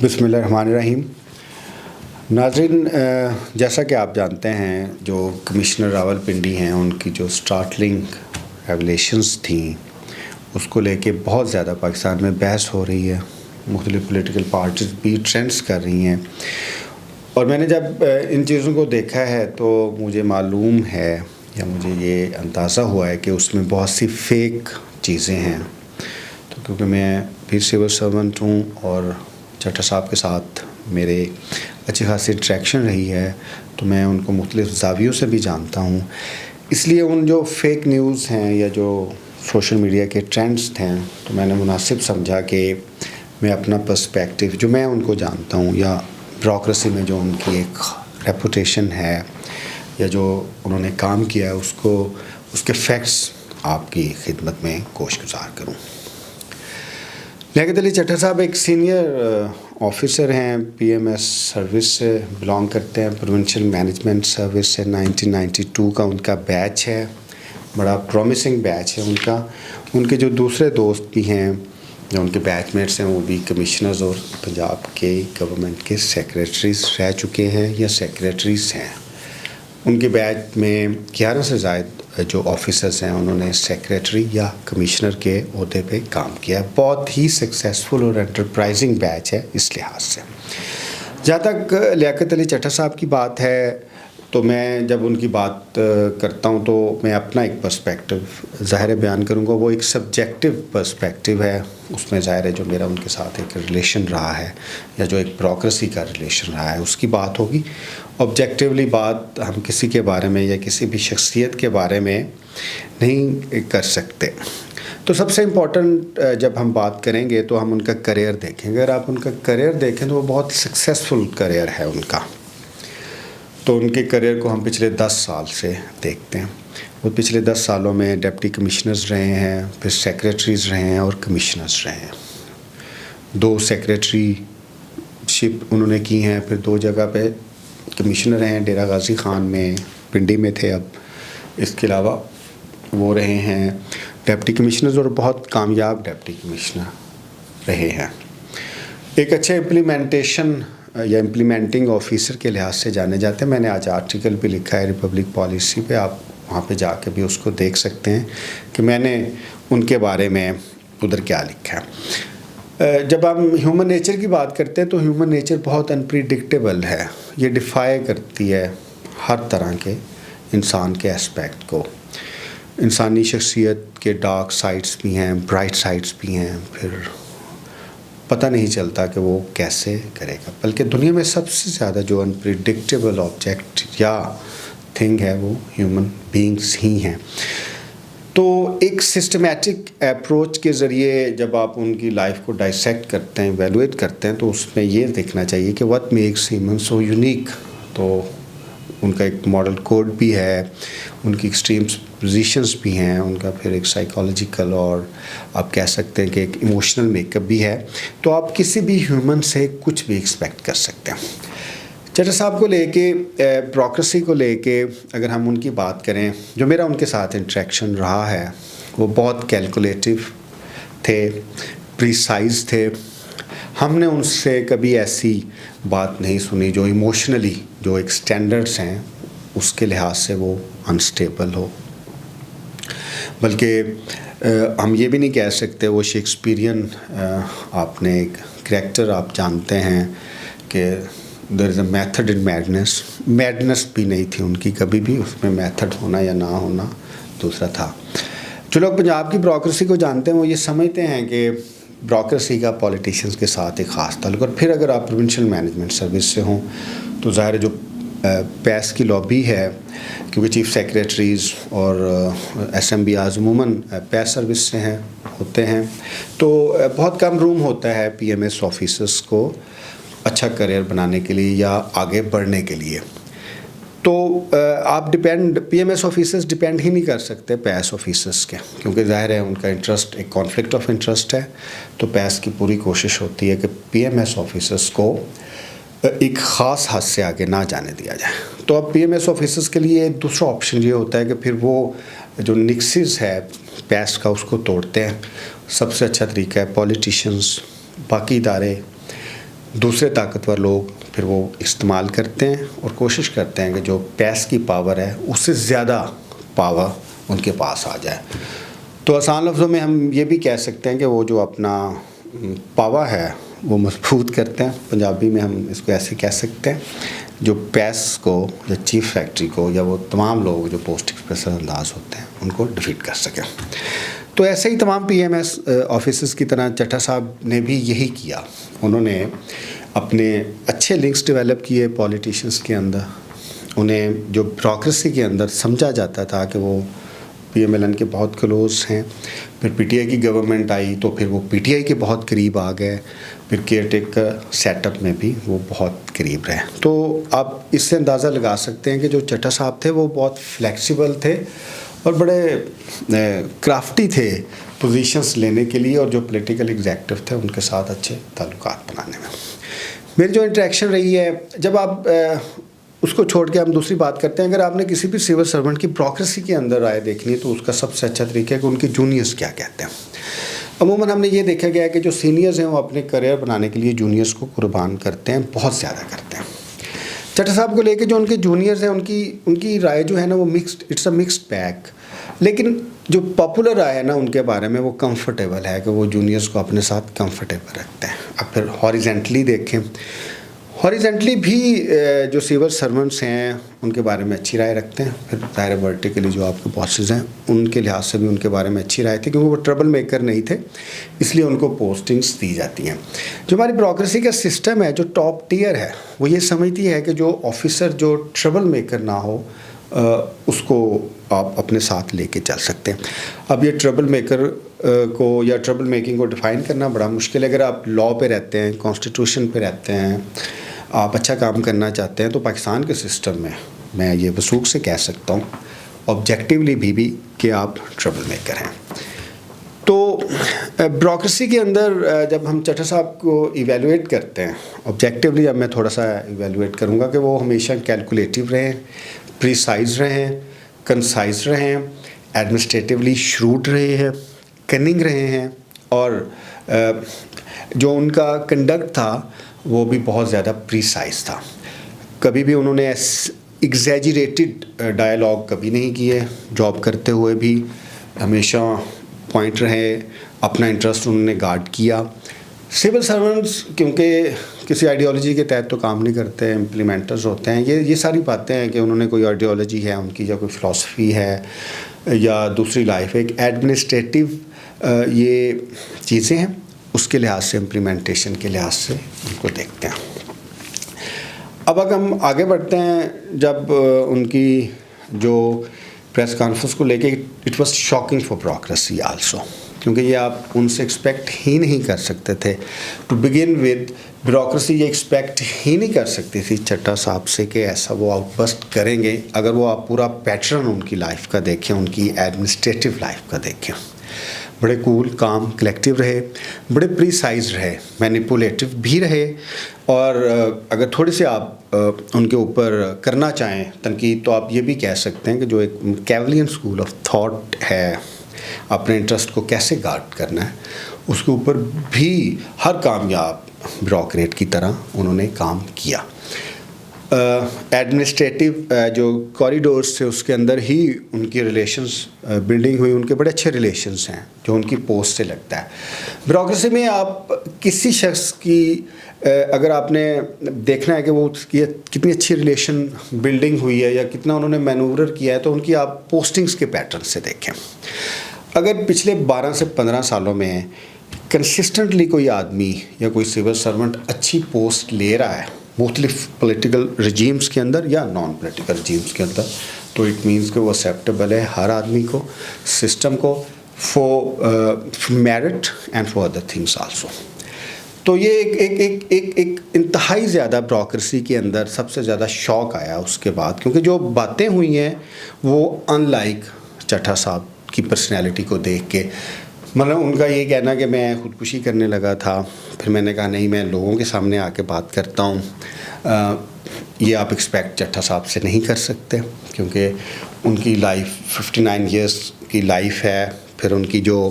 بسم اللہ الرحمن الرحیم. ناظرین، جیسا کہ آپ جانتے ہیں جو کمشنر راولپنڈی ہیں ان کی جو اسٹارٹلنگ ریولیشنز تھیں اس کو لے کے بہت زیادہ پاکستان میں بحث ہو رہی ہے. مختلف پولیٹیکل پارٹیز بھی ٹرینڈز کر رہی ہیں اور میں نے جب ان چیزوں کو دیکھا ہے تو مجھے معلوم ہے یا مجھے یہ اندازہ ہوا ہے کہ اس میں بہت سی فیک چیزیں ہیں. تو کیونکہ میں بھی سول سرونٹ ہوں اور چٹھا صاحب کے ساتھ میرے اچھی خاصی انٹریکشن رہی ہے تو میں ان کو مختلف زاویوں سے بھی جانتا ہوں. اس لیے ان جو فیک نیوز ہیں یا جو سوشل میڈیا کے ٹرینڈز تھے تو میں نے مناسب سمجھا کہ میں اپنا پرسپیکٹیو جو میں ان کو جانتا ہوں یا بیوروکریسی میں جو ان کی ایک ریپوٹیشن ہے یا جو انہوں نے کام کیا ہے اس کے فیکٹس آپ کی خدمت میں گوش گزار کروں. لیاقت علی چٹھا صاحب ایک سینئر آفیسر ہیں, پی ایم ایس سروس سے بلانگ کرتے ہیں, پروونشل مینجمنٹ سروس سے. 1992 کا ان کا بیچ ہے, بڑا پرومسنگ بیچ ہے ان کا. ان کے جو دوسرے دوست بھی ہیں جو ان کے بیچ میٹس ہیں وہ بھی کمشنرز اور پنجاب کے گورنمنٹ کے سیکریٹریز رہ چکے ہیں یا سیکریٹریز ہیں. ان کے بیچ میں 11 سے زائد جو آفیسرز ہیں انہوں نے سیکریٹری یا کمشنر کے عہدے پہ کام کیا. بہت ہی سکسیزفل اور انٹرپرائزنگ بیچ ہے اس لحاظ سے. جہاں تک لیاقت علی چٹھا صاحب کی بات ہے تو میں جب ان کی بات کرتا ہوں تو میں اپنا ایک پرسپیکٹو ظاہر بیان کروں گا. وہ ایک سبجیکٹو پرسپیکٹو ہے, اس میں ظاہر ہے جو میرا ان کے ساتھ ایک ریلیشن رہا ہے یا جو ایک بیوروکریسی کا ریلیشن رہا ہے اس کی بات ہوگی. آبجیکٹیولی بات ہم کسی کے بارے میں یا کسی بھی شخصیت کے بارے میں نہیں کر سکتے. تو سب سے امپورٹنٹ جب ہم بات کریں گے تو ہم ان کا کریئر دیکھیں گے. اگر آپ ان کا کریئر دیکھیں تو وہ بہت سکسیزفل کریئر ہے ان کا. تو ان کے کریئر کو ہم پچھلے 10 سال سے دیکھتے ہیں. وہ پچھلے 10 سالوں میں ڈپٹی کمشنرز رہے ہیں, پھر سیکریٹریز رہے ہیں اور کمشنرز رہے ہیں. 2 سیکریٹری شپ انہوں نے کی ہیں, پھر 2 جگہ پہ کمشنر ہیں, ڈیرہ غازی خان میں, پنڈی میں تھے اب. اس کے علاوہ وہ رہے ہیں ڈپٹی کمشنرز اور بہت کامیاب ڈپٹی کمشنر رہے ہیں. ایک اچھے امپلیمنٹیشن یا امپلیمنٹنگ آفیسر کے لحاظ سے جانے جاتے ہیں. میں نے آج آرٹیکل بھی لکھا ہے ریپبلک پالیسی پہ, آپ وہاں پہ جا کے بھی اس کو دیکھ سکتے ہیں کہ میں نے ان کے بارے میں ادھر کیا لکھا ہے. جب ہم ہیومن نیچر کی بات کرتے ہیں تو ہیومن نیچر بہت انپریڈکٹیبل ہے. یہ ڈیفائی کرتی ہے ہر طرح کے انسان کے اسپیکٹ کو. انسانی شخصیت کے ڈارک سائڈس بھی ہیں, برائٹ سائڈس بھی ہیں, پھر پتہ نہیں چلتا کہ وہ کیسے کرے گا. بلکہ دنیا میں سب سے زیادہ جو انپریڈکٹیبل آبجیکٹ یا تھنگ ہے وہ ہیومن بینگس ہی ہیں. تو ایک سسٹمیٹک اپروچ کے ذریعے جب آپ ان کی لائف کو ڈائسیکٹ کرتے ہیں, ایویلویٹ کرتے ہیں, تو اس میں یہ دیکھنا چاہیے کہ what makes human so unique. تو ان کا ایک ماڈل کوڈ بھی ہے, ان کی ایکسٹریمز پوزیشنز بھی ہیں, ان کا پھر ایک سائیکالوجیکل اور آپ کہہ سکتے ہیں کہ ایک ایموشنل میک اپ بھی ہے. تو آپ کسی بھی ہیومن سے کچھ بھی ایکسپیکٹ کر سکتے ہیں. چٹھا صاحب کو لے کے, بیوروکریسی کو لے کے اگر ہم ان کی بات کریں, جو میرا ان کے ساتھ انٹریکشن رہا ہے وہ بہت کیلکولیٹو تھے, پریسائز تھے. ہم نے ان سے کبھی ایسی بات نہیں سنی جو ایموشنلی جو ایک سٹینڈرڈس ہیں اس کے لحاظ سے وہ انسٹیبل ہو. بلکہ ہم یہ بھی نہیں کہہ سکتے وہ شیکسپیرین آپ نے ایک کریکٹر آپ جانتے ہیں کہ there is a method in madness. Madness بھی نہیں تھی ان کی کبھی بھی, اس میں میتھڈ ہونا یا نہ ہونا دوسرا تھا. جو لوگ پنجاب کی بیوروکریسی کو جانتے ہیں وہ یہ سمجھتے ہیں کہ بیوروکریسی کا پولیٹیشینز کے ساتھ ایک خاص تعلق. اور پھر اگر آپ پروونشل مینجمنٹ سروس سے ہوں تو ظاہر ہے جو پیس کی لابی ہے, کیونکہ چیف سیکریٹریز اور ایس ایم بی آز عموماً پیس سروس سے ہیں ہوتے ہیں, تو بہت کم روم ہوتا ہے پی ایم ایس آفیسرس کو اچھا کریئر بنانے کے لیے یا آگے بڑھنے کے لیے. تو آپ P M S officers depend ہی نہیں کر سکتے پیس آفیسرس کے, کیونکہ ظاہر ہے ان کا انٹرسٹ ایک کانفلکٹ آف انٹرسٹ ہے. تو پیس کی پوری کوشش ہوتی ہے کہ پی ایم ایس آفیسرس کو ایک خاص حد سے آگے نہ جانے دیا جائے. تو اب پی ایم ایس آفیسرس کے لیے دوسرا آپشن یہ ہوتا ہے کہ پھر وہ جو نکسز ہے پیس کا اس کو توڑتے ہیں. سب سے اچھا طریقہ ہے پولیٹیشنز, باقی ادارے دوسرے طاقتور لوگ پھر وہ استعمال کرتے ہیں اور کوشش کرتے ہیں کہ جو پیس کی پاور ہے اس سے زیادہ پاور ان کے پاس آ جائے. تو آسان لفظوں میں ہم یہ بھی کہہ سکتے ہیں کہ وہ جو اپنا پاور ہے وہ مضبوط کرتے ہیں. پنجابی میں ہم اس کو ایسے کہہ سکتے ہیں جو پیس کو یا چیف سیکرٹری کو یا وہ تمام لوگ جو پوسٹ ایکسپریسر انداز ہوتے ہیں ان کو ڈیفیٹ کر سکیں. تو ایسے ہی تمام پی ایم ایس آفیسز کی طرح چٹھا صاحب نے بھی یہی کیا. انہوں نے اپنے اچھے لنکس ڈیولپ کیے پولیٹیشنس کے اندر. انہیں جو بیوروکریسی کے اندر سمجھا جاتا تھا کہ وہ پی ایم ایل این کے بہت کلوز ہیں. پھر پی ٹی آئی کی گورنمنٹ آئی تو پھر وہ پی ٹی آئی کے بہت قریب آ گئے. پھر کیئر ٹیکر سیٹ اپ میں بھی وہ بہت قریب رہے. تو آپ اس سے اندازہ لگا سکتے ہیں کہ جو چٹھا صاحب تھے وہ بہت فلیکسیبل تھے اور بڑے کرافٹی تھے پوزیشنس لینے کے لیے اور جو پولیٹیکل ایگزیکٹو تھے ان کے ساتھ اچھے تعلقات بنانے میں. میری جو انٹریکشن رہی ہے, جب آپ اس کو چھوڑ کے ہم دوسری بات کرتے ہیں, اگر آپ نے کسی بھی سول سرونٹ کی بیوروکریسی کے اندر رائے دیکھنی ہے تو اس کا سب سے اچھا طریقہ ہے کہ ان کے جونیئرس کیا کہتے ہیں. عموماً ہم نے یہ دیکھا گیا ہے کہ جو سینئرز ہیں وہ اپنے کریئر بنانے کے لیے جونیئرس کو قربان کرتے ہیں, بہت زیادہ کرتے ہیں. چٹھا صاحب کو لے کے جو ان کے جونیئرز ہیں ان کی رائے جو ہے نا وہ mixed, it's a mixed bag. لیکن جو پاپولر رائے ہے نا ان کے بارے میں وہ کمفرٹیبل ہے کہ وہ جونیئرس کو اپنے ساتھ کمفرٹیبل رکھتے ہیں. اب پھر ہاریزنٹلی دیکھیں, ہاریزنٹلی بھی جو سول سرونٹس ہیں ان کے بارے میں اچھی رائے رکھتے ہیں. پھر ظاہر ورٹیکلی جو آپ کے باسز ہیں ان کے لحاظ سے بھی ان کے بارے میں اچھی رائے تھی, کیونکہ وہ ٹربل میکر نہیں تھے اس لیے ان کو پوسٹنگس دی جاتی ہیں. جو ہماری بیوروکریسی کا سسٹم ہے جو ٹاپ ٹیئر ہے وہ یہ سمجھتی ہے کہ جو آفیسر جو ٹربل میکر نہ ہو اس کو آپ اپنے ساتھ لے کے چل سکتے ہیں. اب یہ ٹربل میکر کو یا ٹربل میکنگ کو ڈیفائن کرنا بڑا مشکل ہے. اگر آپ لا پہ رہتے ہیں, کانسٹیٹیوشن پہ رہتے ہیں, آپ اچھا کام کرنا چاہتے ہیں تو پاکستان کے سسٹم میں یہ وثوق سے کہہ سکتا ہوں آبجیکٹیولی بھی کہ آپ ٹربل میکر ہیں. تو بیوروکریسی کے اندر جب ہم چٹھا صاحب کو ایویلویٹ کرتے ہیں آبجیکٹیولی, اب میں تھوڑا سا ایویلویٹ کروں گا کہ وہ ہمیشہ کیلکولیٹو رہیں, پریسائز رہیں, کنسائز رہیں, ایڈمنسٹریٹیولی شروٹ رہے ہیں, کننگ رہے ہیں, اور جو ان کا کنڈکٹ تھا وہ بھی بہت زیادہ پریسائز تھا. کبھی بھی انہوں نے ایگزیجریٹڈ ڈائلاگ کبھی نہیں کیے. جاب کرتے ہوئے بھی ہمیشہ پوائنٹ رہے, اپنا انٹرسٹ انہوں نے گارڈ کیا. سول سرونٹس کیونکہ کسی آئیڈیالوجی کے تحت تو کام نہیں کرتے, امپلیمنٹرز ہوتے ہیں. یہ ساری باتیں ہیں کہ انہوں نے کوئی آئیڈیالوجی ہے ان کی, یا کوئی فلاسفی ہے, یا دوسری لائف ہے. ایک ایڈمنسٹریٹو یہ چیزیں ہیں, اس کے لحاظ سے امپلیمنٹیشن کے لحاظ سے ان کو دیکھتے ہیں. اب اگر ہم آگے بڑھتے ہیں, جب ان کی جو پریس کانفرنس کو لے کے it was shocking for bureaucracy also, کیونکہ یہ آپ ان سے ایکسپیکٹ ہی نہیں کر سکتے تھے. ٹو بگن ود بیوروکریسی یہ ایکسپیکٹ ہی نہیں کر سکتی تھی چٹھا صاحب سے کہ ایسا وہ آؤٹ بسٹ کریں گے. اگر وہ آپ پورا پیٹرن ان کی لائف کا دیکھیں, ان کی ایڈمنسٹریٹو لائف کا دیکھیں, بڑے کول, کام, کلیکٹیو رہے, بڑے پریسائز رہے, مینیپولیٹو بھی رہے. اور اگر تھوڑے سے آپ ان کے اوپر کرنا چاہیں تنقید تو آپ یہ بھی کہہ سکتے ہیں کہ جو ایک کیولین اسکول آف تھاٹ ہے, اپنے انٹرسٹ کو کیسے گارڈ کرنا ہے, اس کے اوپر بھی ہر کامیاب بیوروکریٹ کی طرح انہوں نے کام کیا. ایڈمنسٹریٹو جو کوریڈورس تھے اس کے اندر ہی ان کی ریلیشنز بلڈنگ ہوئی. ان کے بڑے اچھے ریلیشنز ہیں جو ان کی پوسٹ سے لگتا ہے. بیوروکریسی میں آپ کسی شخص کی اگر آپ نے دیکھنا ہے کہ وہ کتنی اچھی ریلیشن بلڈنگ ہوئی ہے یا کتنا انہوں نے مینوور کیا ہے, تو ان کی آپ پوسٹنگز کے پیٹرن سے دیکھیں. اگر پچھلے 12 سے 15 سالوں میں کنسسٹنٹلی کوئی آدمی یا کوئی سول سرونٹ اچھی پوسٹ لے رہا ہے مختلف پولیٹیکل رجیمز کے اندر یا نان پولیٹیکل رجیمز کے اندر, تو اٹ مینس کہ وہ ایکسیپٹیبل ہے ہر آدمی کو, سسٹم کو, for merit and for other things also. تو یہ ایک انتہائی زیادہ بیوروکریسی کے اندر سب سے زیادہ شوق آیا اس کے بعد, کیونکہ جو باتیں ہوئی ہیں وہ ان لائک چٹھا صاحب کی پرسنالٹی کو دیکھ کے, مطلب ان کا یہ کہنا کہ میں خودکشی کرنے لگا تھا, پھر میں نے کہا نہیں میں لوگوں کے سامنے آ کے بات کرتا ہوں. یہ آپ ایکسپیکٹ چٹھا صاحب سے نہیں کر سکتے, کیونکہ ان کی لائف 59 ایئرس کی لائف ہے. پھر ان کی جو